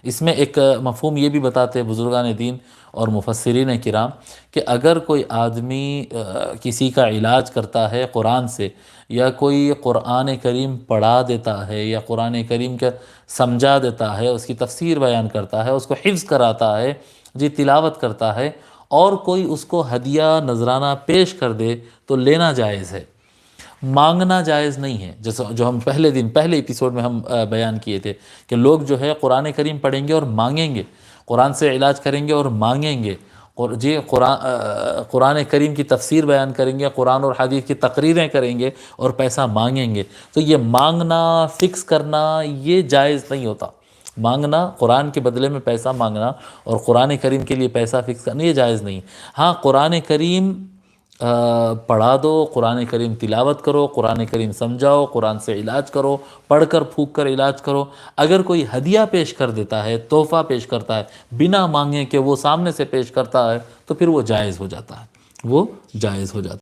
اس میں ایک مفہوم یہ بھی بتاتے ہیں بزرگان دین اور مفسرین کرام کہ اگر کوئی آدمی کسی کا علاج کرتا ہے قرآن سے، یا کوئی قرآن کریم پڑھا دیتا ہے یا قرآن کریم کا سمجھا دیتا ہے، اس کی تفسیر بیان کرتا ہے، اس کو حفظ کراتا ہے، جی تلاوت کرتا ہے، اور کوئی اس کو ہدیہ نذرانہ پیش کر دے تو لینا جائز ہے، مانگنا جائز نہیں ہے۔ جیسے جو ہم پہلے ایپیسوڈ میں ہم بیان کیے تھے کہ لوگ جو ہے قرآن کریم پڑھیں گے اور مانگیں گے، قرآن سے علاج کریں گے اور مانگیں گے، اور جی قرآن کریم کی تفسیر بیان کریں گے، قرآن اور حدیث کی تقریریں کریں گے اور پیسہ مانگیں گے، تو یہ مانگنا، فکس کرنا، یہ جائز نہیں ہوتا۔ مانگنا، قرآن کے بدلے میں پیسہ مانگنا اور قرآن کریم کے لیے پیسہ فکس کرنا، یہ جائز نہیں۔ ہاں، قرآن کریم پڑھا دو، قرآن کریم تلاوت کرو، قرآن کریم سمجھاؤ، قرآن سے علاج کرو، پڑھ کر پھونک کر علاج کرو۔ اگر کوئی ہدیہ پیش کر دیتا ہے، تحفہ پیش کرتا ہے بنا مانگے کہ وہ سامنے سے پیش کرتا ہے، تو پھر وہ جائز ہو جاتا ہے، وہ جائز ہو جاتا ہے۔